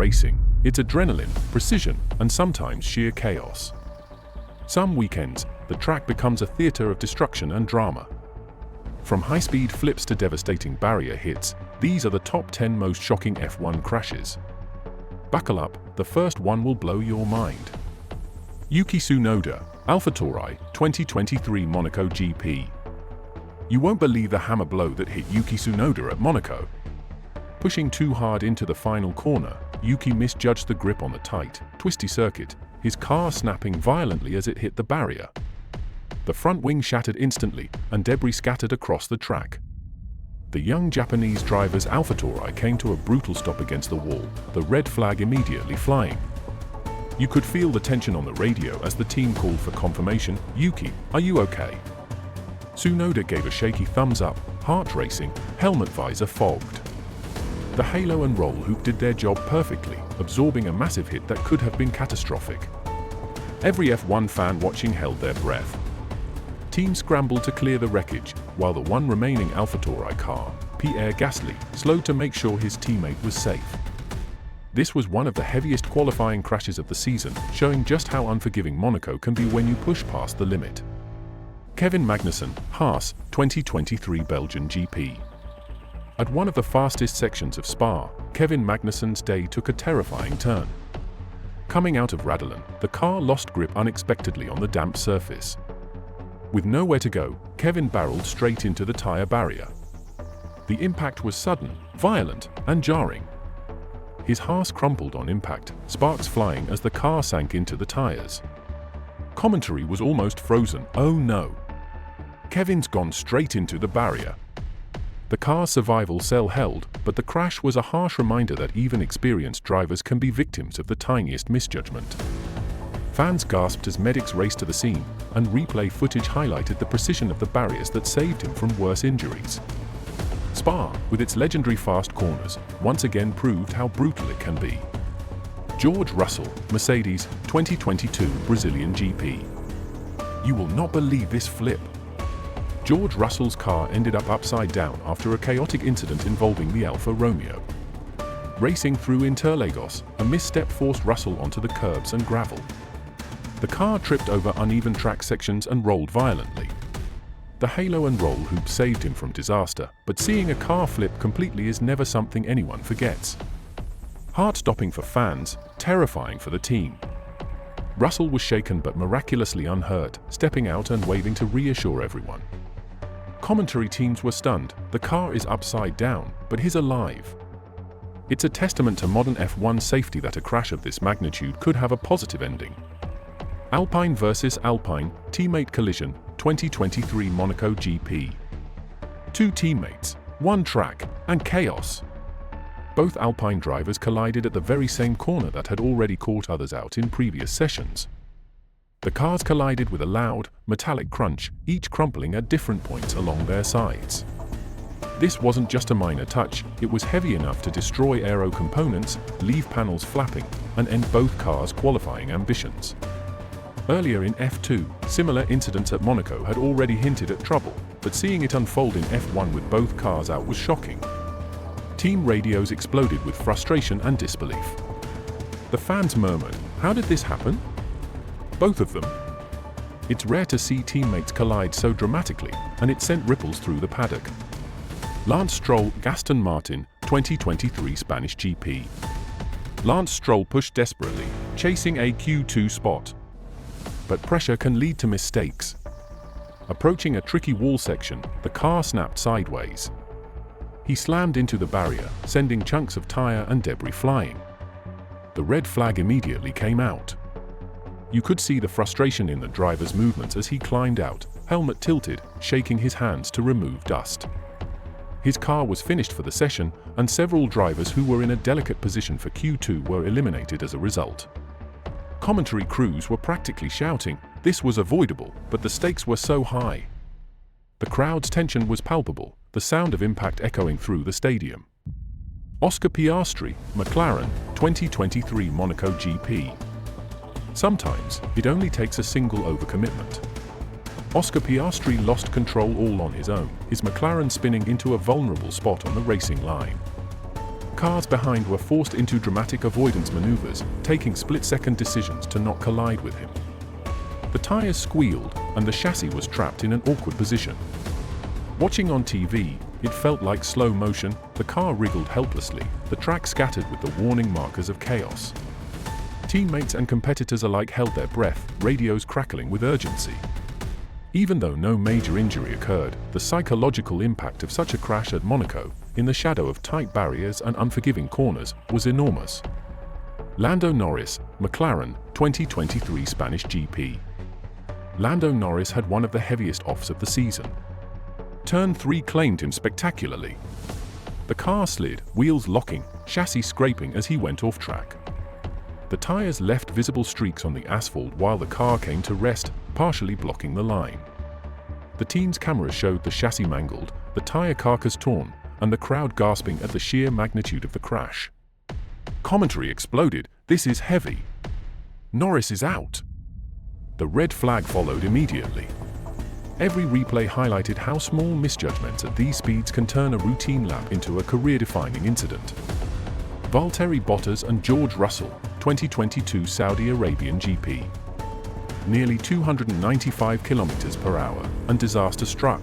racing, it's adrenaline, precision, and sometimes sheer chaos. Some weekends, the track becomes a theater of destruction and drama. From high-speed flips to devastating barrier hits, these are the top 10 most shocking F1 crashes. Buckle up, the first one will blow your mind. Yuki Tsunoda, AlphaTauri, 2023 Monaco GP. You won't believe the hammer blow that hit Yuki Tsunoda at Monaco. Pushing too hard into the final corner, Yuki misjudged the grip on the tight, twisty circuit, his car snapping violently as it hit the barrier. The front wing shattered instantly, and debris scattered across the track. The young Japanese driver's AlphaTauri came to a brutal stop against the wall, the red flag immediately flying. You could feel the tension on the radio as the team called for confirmation. "Yuki, are you okay?" Tsunoda gave a shaky thumbs up, heart racing, helmet visor fogged. The halo and roll hoop did their job perfectly, absorbing a massive hit that could have been catastrophic. Every F1 fan watching held their breath. Team scrambled to clear the wreckage, while the one remaining AlphaTauri car, Pierre Gasly, slowed to make sure his teammate was safe. This was one of the heaviest qualifying crashes of the season, showing just how unforgiving Monaco can be when you push past the limit. Kevin Magnussen, Haas, 2023 Belgian GP. At one of the fastest sections of Spa, Kevin Magnussen's day took a terrifying turn. Coming out of Radelen, the car lost grip unexpectedly on the damp surface. With nowhere to go, Kevin barreled straight into the tire barrier. The impact was sudden, violent, and jarring. His Haas crumpled on impact, sparks flying as the car sank into the tires. Commentary was almost frozen. "Oh no! Kevin's gone straight into the barrier." The car's survival cell held, but the crash was a harsh reminder that even experienced drivers can be victims of the tiniest misjudgment. Fans gasped as medics raced to the scene, and replay footage highlighted the precision of the barriers that saved him from worse injuries. Spa, with its legendary fast corners, once again proved how brutal it can be. George Russell, Mercedes, 2022 Brazilian GP. You will not believe this flip. George Russell's car ended up upside down after a chaotic incident involving the Alfa Romeo. Racing through Interlagos, a misstep forced Russell onto the curbs and gravel. The car tripped over uneven track sections and rolled violently. The halo and roll hoop saved him from disaster, but seeing a car flip completely is never something anyone forgets. Heart-stopping for fans, terrifying for the team. Russell was shaken but miraculously unhurt, stepping out and waving to reassure everyone. Commentary teams were stunned. The car is upside down, but he's alive. It's a testament to modern F1 safety that a crash of this magnitude could have a positive ending. Alpine versus Alpine, teammate collision, 2023 Monaco GP. Two teammates, one track, and chaos. Both Alpine drivers collided at the very same corner that had already caught others out in previous sessions. The cars collided with a loud, metallic crunch, each crumpling at different points along their sides. This wasn't just a minor touch, it was heavy enough to destroy aero components, leave panels flapping, and end both cars' qualifying ambitions. Earlier in F2, similar incidents at Monaco had already hinted at trouble, but seeing it unfold in F1 with both cars out was shocking. Team radios exploded with frustration and disbelief. The fans murmured, "How did this happen?" Both of them. It's rare to see teammates collide so dramatically, and it sent ripples through the paddock. Lance Stroll, Aston Martin, 2023 Spanish GP. Lance Stroll pushed desperately, chasing a Q2 spot. But pressure can lead to mistakes. Approaching a tricky wall section, the car snapped sideways. He slammed into the barrier, sending chunks of tire and debris flying. The red flag immediately came out. You could see the frustration in the driver's movements as he climbed out, helmet tilted, shaking his hands to remove dust. His car was finished for the session, and several drivers who were in a delicate position for Q2 were eliminated as a result. Commentary crews were practically shouting, "This was avoidable," but the stakes were so high. The crowd's tension was palpable, the sound of impact echoing through the stadium. Oscar Piastri, McLaren, 2023 Monaco GP. Sometimes, it only takes a single overcommitment. Oscar Piastri lost control all on his own, his McLaren spinning into a vulnerable spot on the racing line. Cars behind were forced into dramatic avoidance maneuvers, taking split-second decisions to not collide with him. The tires squealed, and the chassis was trapped in an awkward position. Watching on TV, it felt like slow motion. The car wriggled helplessly, the track scattered with the warning markers of chaos. Teammates and competitors alike held their breath, radios crackling with urgency. Even though no major injury occurred, the psychological impact of such a crash at Monaco, in the shadow of tight barriers and unforgiving corners, was enormous. Lando Norris, McLaren, 2023 Spanish GP. Lando Norris had one of the heaviest offs of the season. Turn 3 claimed him spectacularly. The car slid, wheels locking, chassis scraping as he went off track. The tires left visible streaks on the asphalt while the car came to rest, partially blocking the line. The team's cameras showed the chassis mangled, the tire carcass torn, and the crowd gasping at the sheer magnitude of the crash. Commentary exploded, "This is heavy. Norris is out." The red flag followed immediately. Every replay highlighted how small misjudgments at these speeds can turn a routine lap into a career-defining incident. Valtteri Bottas and George Russell, 2022 Saudi Arabian GP. Nearly 295 km/h, and disaster struck.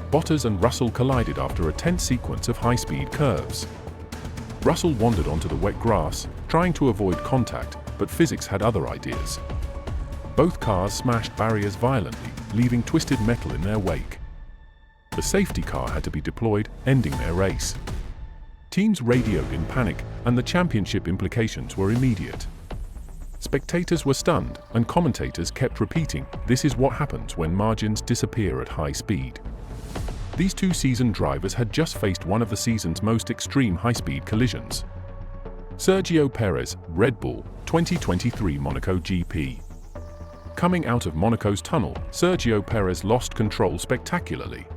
Bottas and Russell collided after a tense sequence of high-speed curves. Russell wandered onto the wet grass, trying to avoid contact, but physics had other ideas. Both cars smashed barriers violently, leaving twisted metal in their wake. The safety car had to be deployed, ending their race. Teams radioed in panic, and the championship implications were immediate. Spectators were stunned, and commentators kept repeating, "This is what happens when margins disappear at high speed." These two seasoned drivers had just faced one of the season's most extreme high-speed collisions. Sergio Perez, Red Bull, 2023 Monaco GP. Coming out of Monaco's tunnel, Sergio Perez lost control spectacularly.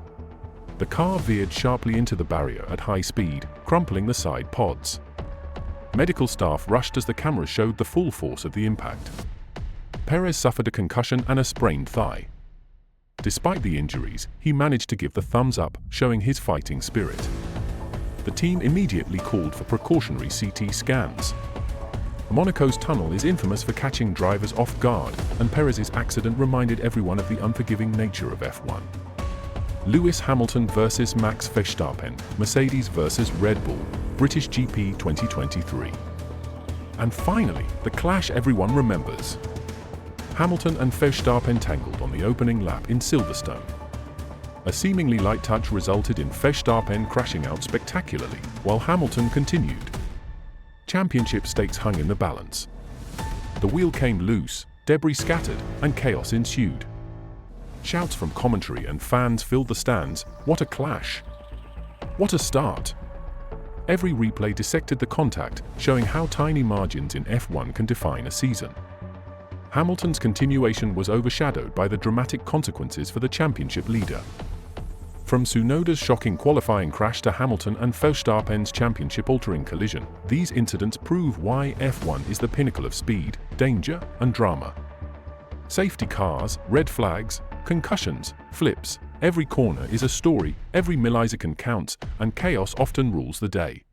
The car veered sharply into the barrier at high speed, crumpling the side pods. Medical staff rushed as the cameras showed the full force of the impact. Perez suffered a concussion and a sprained thigh. Despite the injuries, he managed to give the thumbs up, showing his fighting spirit. The team immediately called for precautionary CT scans. Monaco's tunnel is infamous for catching drivers off guard, and Perez's accident reminded everyone of the unforgiving nature of F1. Lewis Hamilton versus Max Verstappen, Mercedes versus Red Bull, British GP 2023. And finally, the clash everyone remembers. Hamilton and Verstappen tangled on the opening lap in Silverstone. A seemingly light touch resulted in Verstappen crashing out spectacularly, while Hamilton continued. Championship stakes hung in the balance. The wheel came loose, debris scattered, and chaos ensued. Shouts from commentary and fans filled the stands. What a clash! What a start! Every replay dissected the contact, showing how tiny margins in F1 can define a season. Hamilton's continuation was overshadowed by the dramatic consequences for the championship leader. From Tsunoda's shocking qualifying crash to Hamilton and Verstappen's championship-altering collision, these incidents prove why F1 is the pinnacle of speed, danger, and drama. Safety cars, red flags, concussions, flips, every corner is a story, every millisecond counts, and chaos often rules the day.